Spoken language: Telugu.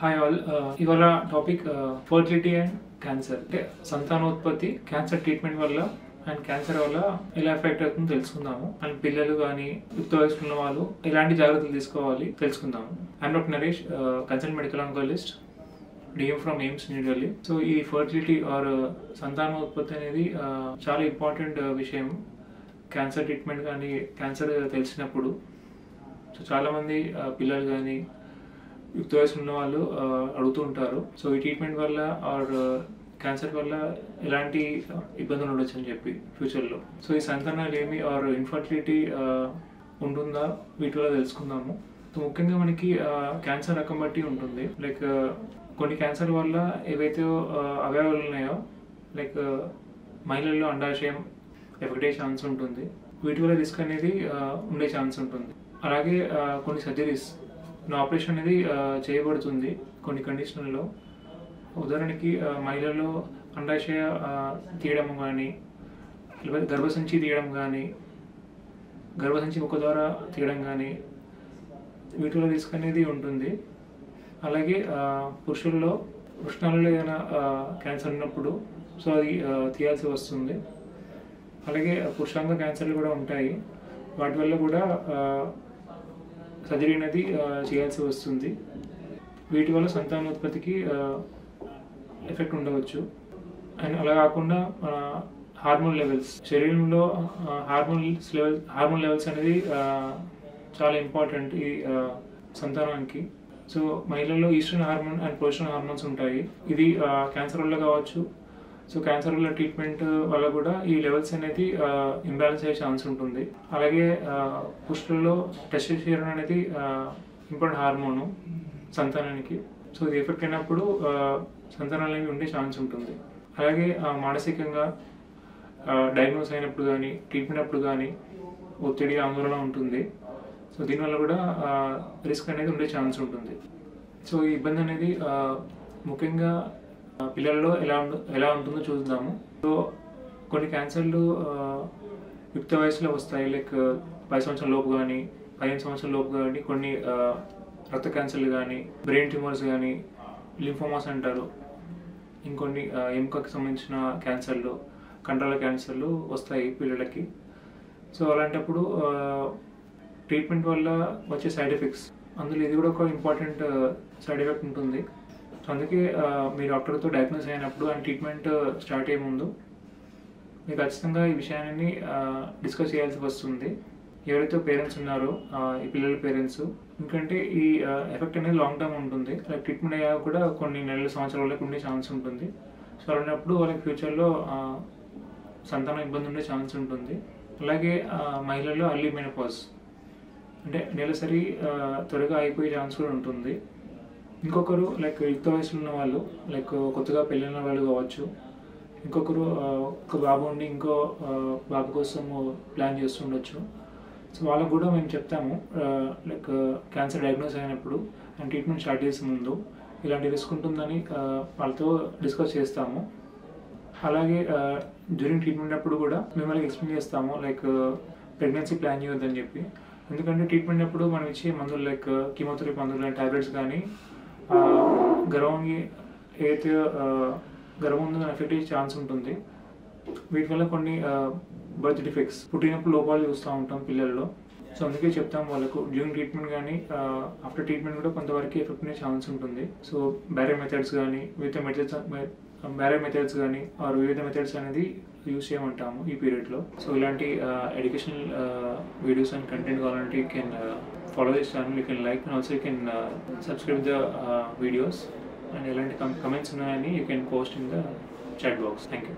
Hi all. ఇవాళ టాపిక్ ఫర్టిలిటీ అండ్ క్యాన్సర్. అంటే సంతానోత్పత్తి క్యాన్సర్ ట్రీట్మెంట్ వల్ల అండ్ క్యాన్సర్ వల్ల ఎలా ఎఫెక్ట్ అవుతుందో తెలుసుకుందాము. అండ్ పిల్లలు కానీ యుక్త వయసులో ఉన్న వాళ్ళు ఎలాంటి జాగ్రత్తలు తీసుకోవాలి తెలుసుకుందాము. I'm doctor Naresh, consultant medical oncologist, DM from AIIMS new Delhi. So ఈ ఫర్టిలిటీ ఆర్ సంతానోత్పత్తి అనేది చాలా ఇంపార్టెంట్ విషయం క్యాన్సర్ ట్రీట్మెంట్ కానీ క్యాన్సర్ తెలిసినప్పుడు. సో చాలామంది పిల్లలు కానీ యుక్త వయసు ఉన్న వాళ్ళు అడుగుతూ ఉంటారు, సో ఈ ట్రీట్మెంట్ వల్ల ఆర్ క్యాన్సర్ వల్ల ఎలాంటి ఇబ్బందులు ఉండొచ్చు అని చెప్పి ఫ్యూచర్లో. సో ఈ సంతానాలు ఏమి ఆర్ ఇన్ఫర్టిలిటీ ఉంటుందా వీటి వల్ల తెలుసుకుందాము. సో ముఖ్యంగా మనకి క్యాన్సర్ రకం బట్టి ఉంటుంది. లైక్ కొన్ని క్యాన్సర్ వల్ల ఏవైతే అవయవాలు ఉన్నాయో, లైక్ మహిళల్లో అండాశయం ఎఫెక్ట్ ఛాన్స్ ఉంటుంది. వీటి వల్ల రిస్క్ అనేది ఉండే ఛాన్స్ ఉంటుంది. అలాగే కొన్ని సర్జరీస్ ఆపరేషన్ అనేది చేయబడుతుంది కొన్ని కండిషన్లలో. ఉదాహరణకి మహిళల్లో అండాశయ తీయడం కానీ, లేకపోతే గర్భసంచి తీయడం కానీ, గర్భసంచి ముఖ ద్వారా తీయడం కానీ, వీటిలో రిస్క్ అనేది ఉంటుంది. అలాగే పురుషుల్లో వృషణాలలో ఏదైనా క్యాన్సర్ ఉన్నప్పుడు సో అది తీయాల్సి వస్తుంది. అలాగే పురుషాంగ క్యాన్సర్లు కూడా ఉంటాయి, వాటి వల్ల కూడా సర్జరీ అనేది చేయాల్సి వస్తుంది. వీటి వల్ల సంతానోత్పత్తికి ఎఫెక్ట్ ఉండవచ్చు. అండ్ అలా కాకుండా హార్మోన్ లెవెల్స్, శరీరంలో హార్మోన్ లెవెల్స్ అనేది చాలా ఇంపార్టెంట్ ఈ సంతానానికి. సో మహిళల్లో estrogen hormone and progesterone hormones ఉంటాయి. ఇది క్యాన్సర్ వల్ల కావచ్చు. సో క్యాన్సర్ వల్ల ట్రీట్మెంట్ వల్ల కూడా ఈ లెవెల్స్ అనేది ఇంబ్యాలెన్స్ అయ్యే ఛాన్స్ ఉంటుంది. అలాగే పురుషులలో టెస్టోస్టెరాన్ అనేది ఇంపార్టెంట్ హార్మోను సంతానానికి. సో ఇది ఎఫెక్ట్ అయినప్పుడు సంతానాలు అనేవి ఉండే ఛాన్స్ ఉంటుంది. అలాగే మానసికంగా డయాగ్నోస్ అయినప్పుడు కానీ, ట్రీట్మెంట్ అప్పుడు కానీ ఒత్తిడి, ఆందోళన ఉంటుంది. సో దీనివల్ల కూడా రిస్క్ అనేది ఉండే ఛాన్స్ ఉంటుంది. సో ఈ ఇబ్బంది అనేది ముఖ్యంగా పిల్లల్లో ఎలా ఉంటుందో చూద్దాము. సో కొన్ని క్యాన్సర్లు యుక్త వయసులో వస్తాయి. లైక్ 10 సంవత్సరాల లోపు కానీ, 15 సంవత్సరాల లోపు కానీ, కొన్ని రక్త క్యాన్సర్లు కానీ, బ్రెయిన్ ట్యూమర్స్ కానీ, లింఫోమాస్ అంటారు, ఇంకొన్ని ఎముకకి సంబంధించిన క్యాన్సర్లు, కండరాల క్యాన్సర్లు వస్తాయి పిల్లలకి. సో అలాంటప్పుడు ట్రీట్మెంట్ వల్ల వచ్చే సైడ్ ఎఫెక్ట్స్, అందులో ఇది కూడా ఒక ఇంపార్టెంట్ సైడ్ ఎఫెక్ట్ ఉంటుంది. సో అందుకే మీరు డాక్టర్తో డయాగ్నోస్ అయినప్పుడు అండ్ ట్రీట్మెంట్ స్టార్ట్ అయ్యే ముందు మీరు ఖచ్చితంగా ఈ విషయాన్ని డిస్కస్ చేయాల్సి వస్తుంది. ఎవరైతే పేరెంట్స్ ఉన్నారో ఈ పిల్లల పేరెంట్స్, ఎందుకంటే ఈ ఎఫెక్ట్ అనేది లాంగ్ టర్మ్ ఉంటుంది. లైక్ ట్రీట్మెంట్ అయ్యాక కూడా కొన్ని నెలల, సంవత్సరాల వరకు ఉండే ఛాన్స్ ఉంటుంది. సో అలాంటప్పుడు వాళ్ళకి ఫ్యూచర్లో సంతానం ఇబ్బంది ఉండే ఛాన్స్ ఉంటుంది. అలాగే మహిళల్లో అర్లీ మెనోపాజ్, అంటే నెలసరి త్వరగా అయిపోయే ఛాన్స్ కూడా ఉంటుంది. ఇంకొకరు లైక్ యుక్త వయసులో ఉన్న వాళ్ళు, లైక్ కొత్తగా పెళ్ళైన వాళ్ళు కావచ్చు. ఇంకొకరు ఒక బాబు ఉండి ఇంకో బాబు కోసం ప్లాన్ చేస్తుండొచ్చు. సో వాళ్ళకు కూడా మేము చెప్తాము, లైక్ క్యాన్సర్ డయాగ్నోస్ అయినప్పుడు అండ్ ట్రీట్మెంట్ స్టార్ట్ చేసే ముందు ఇలాంటి రిస్క్ ఉంటుందని వాళ్ళతో డిస్కస్ చేస్తాము. అలాగే డ్యూరింగ్ ట్రీట్మెంట్ అప్పుడు కూడా మేము వాళ్ళకి ఎక్స్ప్లెయిన్ చేస్తాము, లైక్ ప్రెగ్నెన్సీ ప్లాన్ చేయొద్దని చెప్పి. ఎందుకంటే ట్రీట్మెంట్ అప్పుడు మనం ఇచ్చే మందులు, లైక్ కీమోథెరపీ మందులు, టాబ్లెట్స్ కానీ గర్భంకి ఏదైతే గర్భం ఉందో ఎఫెక్ట్ అయ్యే ఛాన్స్ ఉంటుంది. వీటి వల్ల కొన్ని బర్త్ డిఫెక్ట్స్, పుట్టినప్పుడు లోపాలు చూస్తూ ఉంటాం పిల్లల్లో. సో అందుకే చెప్తాం వాళ్ళకు డ్యూరింగ్ ట్రీట్మెంట్ కానీ ఆఫ్టర్ ట్రీట్మెంట్ కూడా కొంతవరకు ఎఫెక్ట్ అయ్యే ఛాన్స్ ఉంటుంది. సో బ్యారియర్ మెథడ్స్ కానీ, బ్యారియర్ మెథడ్స్ కానీ ఆర్ వివిధ మెథడ్స్ అనేది యూజ్ చేయమంటాము ఈ పీరియడ్లో. సో ఇలాంటి ఎడ్యుకేషనల్ వీడియోస్ అండ్ కంటెంట్ కావాలంటే you can follow this channel, you can like, and also you can subscribe the videos, and elanti comments unnayani you can post in the chat box. Thank you.